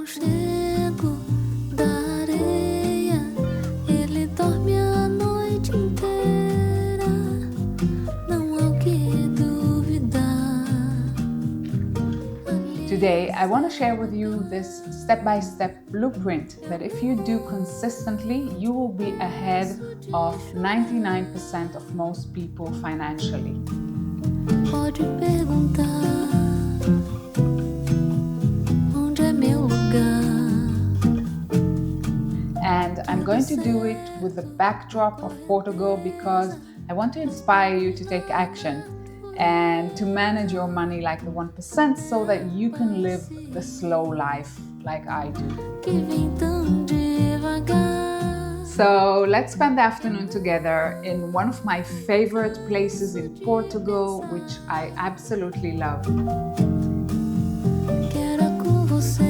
aconchego da areia, ele dorme a noite inteira, não há o que duvidar. Today, I want to share with you this step-by-step blueprint that if you do consistently, you will be ahead of 99% of most people financially. Pode perguntar onde é meu lugar. And I'm going to do it with the backdrop of Portugal because I want to inspire you to take action and to manage your money like the 1% so that you can live the slow life like I do. Que vem tão devagar. So let's spend the afternoon together in one of my favorite places in Portugal, which I absolutely love. Quero com você.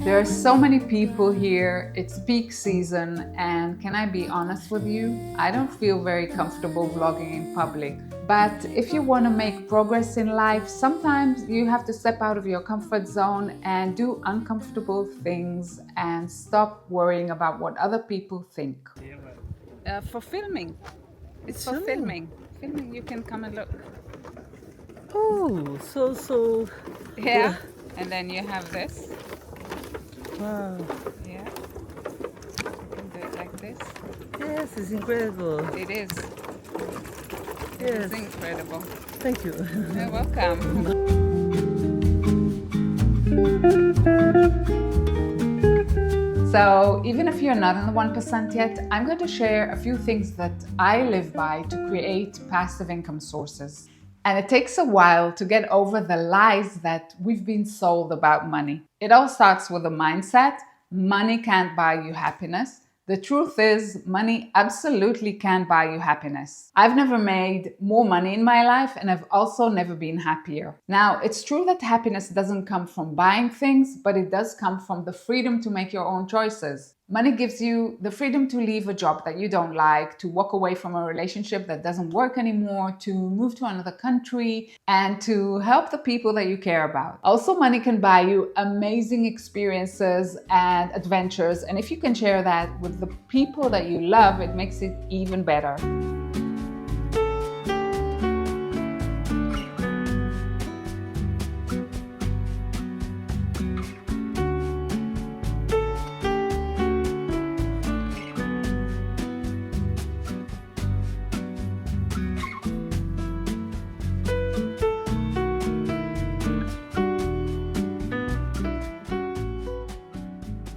There are so many people here, it's peak season, and can I be honest with you? I don't feel very comfortable vlogging in public. But if you want to make progress in life, sometimes you have to step out of your comfort zone and do uncomfortable things and stop worrying about what other people think. For filming. It's for filming. Filming, you can come and look. Oh, so Yeah. And then you have this. wow. Yeah. You can do it like this. Yes, it's incredible. It is. It Yes. is incredible. Thank you. You're welcome. So even if you're not in the 1% yet, I'm going to share a few things that I live by to create passive income sources. And it takes a while to get over the lies that we've been sold about money. It all starts with a mindset. Money can't buy you happiness. The truth is, money absolutely can buy you happiness. I've never made more money in my life, and I've also never been happier. Now, it's true that happiness doesn't come from buying things, but it does come from the freedom to make your own choices. Money gives you the freedom to leave a job that you don't like, to walk away from a relationship that doesn't work anymore, to move to another country, and to help the people that you care about. Also, money can buy you amazing experiences and adventures, and if you can share that with the people that you love, it makes it even better.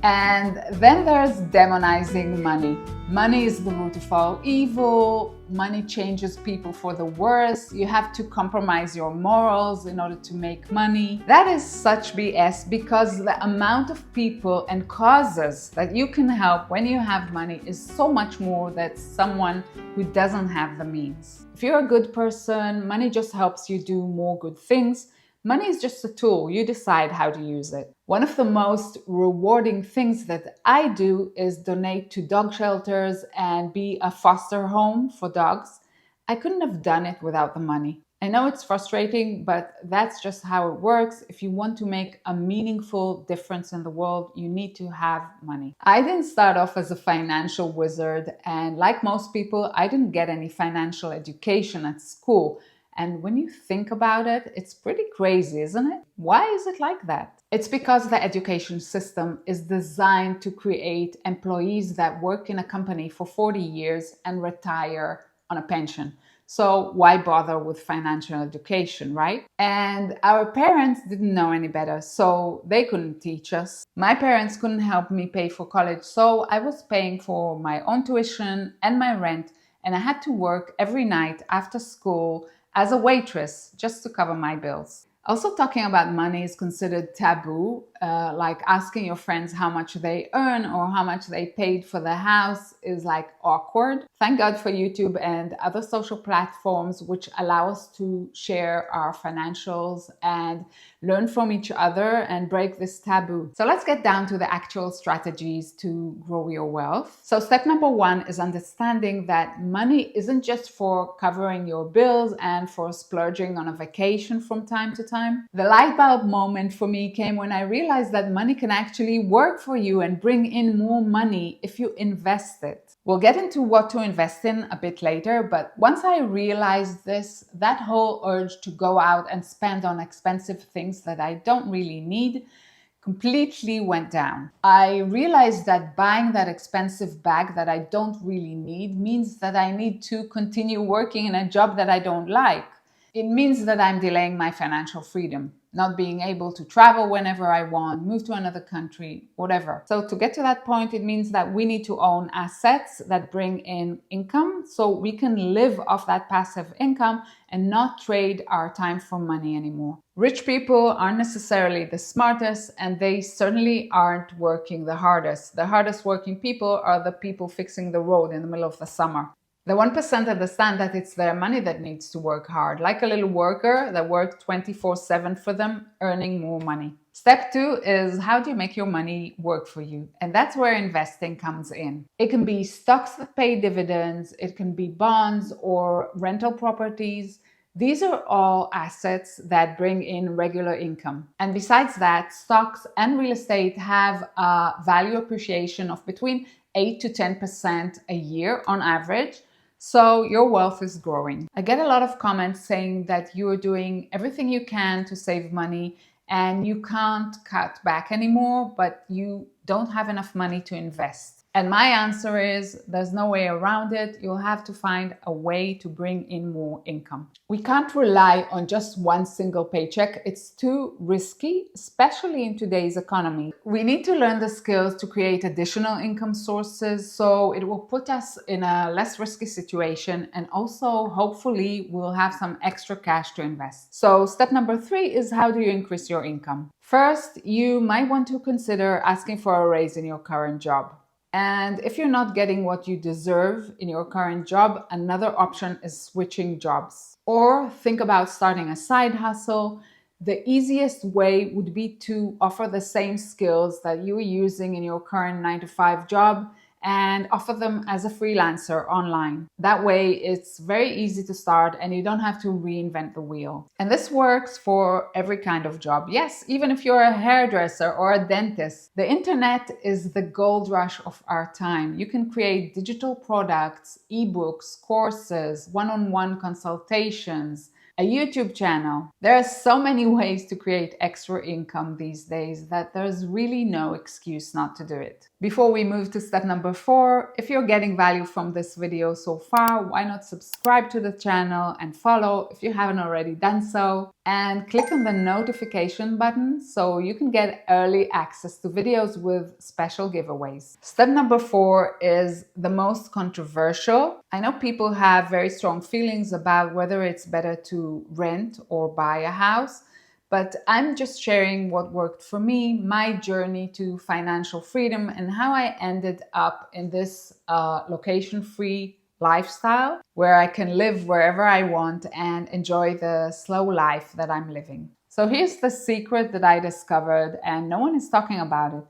And then there's demonizing money. Money is the root of all evil. Money changes people for the worse. You have to compromise your morals in order to make money. That is such BS because the amount of people and causes that you can help when you have money is so much more than someone who doesn't have the means. If you're a good person, money just helps you do more good things. Money is just a tool. You decide how to use it. One of the most rewarding things that I do is donate to dog shelters and be a foster home for dogs. I couldn't have done it without the money. I know it's frustrating, but that's just how it works. If you want to make a meaningful difference in the world, you need to have money. I didn't start off as a financial wizard, and like most people, I didn't get any financial education at school. And when you think about it, it's pretty crazy, isn't it? Why is it like that? It's because the education system is designed to create employees that work in a company for 40 years and retire on a pension. So why bother with financial education, right? And our parents didn't know any better, so they couldn't teach us. My parents couldn't help me pay for college, so I was paying for my own tuition and my rent, and I had to work every night after school as a waitress just to cover my bills. Also, talking about money is considered taboo. like asking your friends how much they earn or how much they paid for the house is like awkward. Thank God for YouTube and other social platforms which allow us to share our financials and learn from each other and break this taboo. So let's get down to the actual strategies to grow your wealth. So step number one is understanding that money isn't just for covering your bills and for splurging on a vacation from time to time. The light bulb moment for me came when I realized that money can actually work for you and bring in more money if you invest it. We'll get into what to invest in a bit later, but once I realized this, that whole urge to go out and spend on expensive things that I don't really need completely went down. I realized that buying that expensive bag that I don't really need means that I need to continue working in a job that I don't like. It means that I'm delaying my financial freedom, not being able to travel whenever I want, move to another country, whatever. So to get to that point, it means that we need to own assets that bring in income so we can live off that passive income and not trade our time for money anymore. Rich people aren't necessarily the smartest, and they certainly aren't working the hardest. The hardest working people are the people fixing the road in the middle of the summer. The 1% understand that it's their money that needs to work hard, like a little worker that works 24/7 for them, earning more money. Step two is how do you make your money work for you? And that's where investing comes in. It can be stocks that pay dividends, it can be bonds or rental properties. These are all assets that bring in regular income. And besides that, stocks and real estate have a value appreciation of between 8 to 10% a year on average. So your wealth is growing. I get a lot of comments saying that you're doing everything you can to save money and you can't cut back anymore, but you don't have enough money to invest. And my answer is there's no way around it. You'll have to find a way to bring in more income. We can't rely on just one single paycheck. It's too risky, especially in today's economy. We need to learn the skills to create additional income sources so it will put us in a less risky situation, and also hopefully we'll have some extra cash to invest. So step number three is how do you increase your income? First, you might want to consider asking for a raise in your current job. And if you're not getting what you deserve in your current job, another option is switching jobs. Or think about starting a side hustle. The easiest way would be to offer the same skills that you're using in your current 9-to-5 job and offer them as a freelancer online. That way, it's very easy to start and you don't have to reinvent the wheel. And this works for every kind of job. Yes, even if you're a hairdresser or a dentist, the internet is the gold rush of our time. You can create digital products, ebooks, courses, one-on-one consultations, a YouTube channel. There are so many ways to create extra income these days that there's really no excuse not to do it. Before we move to step number 4, if you're getting value from this video so far, why not subscribe to the channel and follow if you haven't already done so, and click on the notification button so you can get early access to videos with special giveaways. Step number 4 is the most controversial. I know people have very strong feelings about whether it's better to rent or buy a house, but I'm just sharing what worked for me, my journey to financial freedom, and how I ended up in this location-free lifestyle where I can live wherever I want and enjoy the slow life that I'm living. So here's the secret that I discovered, and no one is talking about it.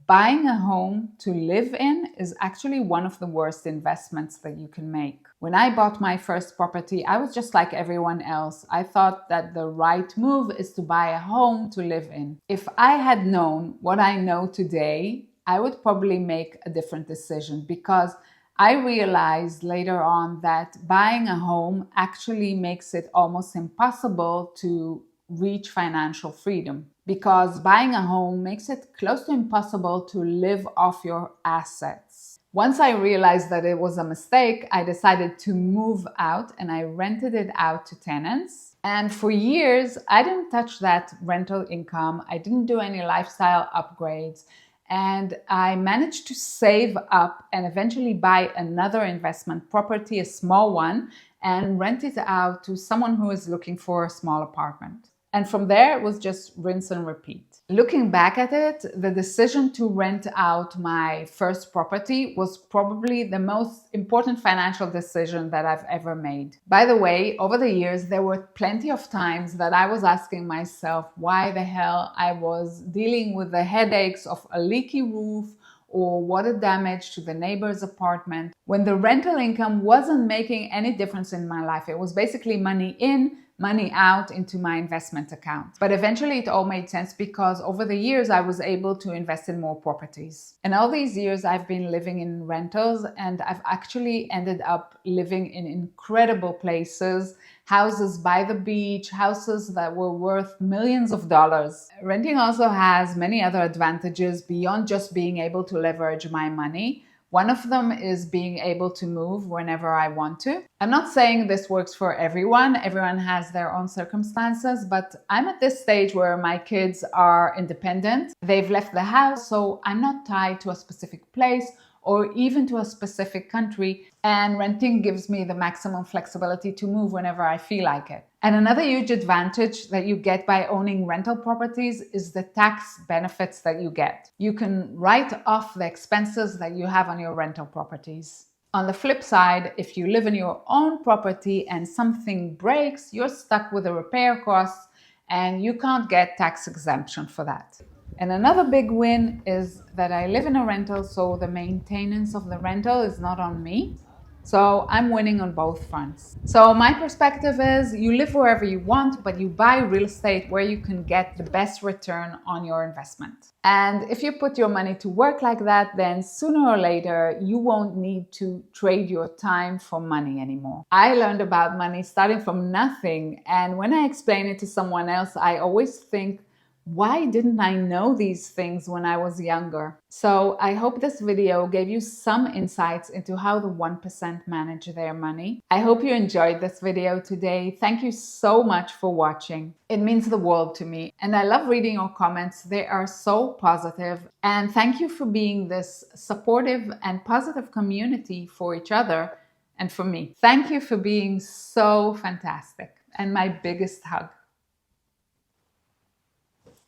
Buying a home to live in is actually one of the worst investments that you can make. When I bought my first property, I was just like everyone else. I thought that the right move is to buy a home to live in. If I had known what I know today, I would probably make a different decision, because I realized later on that buying a home actually makes it almost impossible to reach financial freedom, because buying a home makes it close to impossible to live off your assets. Once I realized that it was a mistake, I decided to move out and I rented it out to tenants. And for years, I didn't touch that rental income. I didn't do any lifestyle upgrades. And I managed to save up and eventually buy another investment property, a small one, and rent it out to someone who is looking for a small apartment. And from there, it was just rinse and repeat. Looking back at it, the decision to rent out my first property was probably the most important financial decision that I've ever made. By the way, over the years, there were plenty of times that I was asking myself why the hell I was dealing with the headaches of a leaky roof or water damage to the neighbor's apartment when the rental income wasn't making any difference in my life. It was basically money in, money out into my investment account. But eventually it all made sense because over the years I was able to invest in more properties. And all these years I've been living in rentals, and I've actually ended up living in incredible places, houses by the beach, houses that were worth millions of dollars. Renting also has many other advantages beyond just being able to leverage my money. One of them is being able to move whenever I want to. I'm not saying this works for everyone. Everyone has their own circumstances, but I'm at this stage where my kids are independent. They've left the house, so I'm not tied to a specific place or even to a specific country, and renting gives me the maximum flexibility to move whenever I feel like it. And another huge advantage that you get by owning rental properties is the tax benefits that you get. You can write off the expenses that you have on your rental properties. On the flip side, if you live in your own property and something breaks, you're stuck with the repair costs and you can't get tax exemption for that. And another big win is that I live in a rental, so the maintenance of the rental is not on me. So I'm winning on both fronts. So my perspective is you live wherever you want, but you buy real estate where you can get the best return on your investment. And if you put your money to work like that, then sooner or later, you won't need to trade your time for money anymore. I learned about money starting from nothing. And when I explain it to someone else, I always think, why didn't I know these things when I was younger? So I hope this video gave you some insights into how the 1% manage their money. I hope you enjoyed this video today. Thank you so much for watching. It means the world to me. And I love reading your comments. They are so positive. And thank you for being this supportive and positive community for each other and for me. Thank you for being so fantastic. And my biggest hug.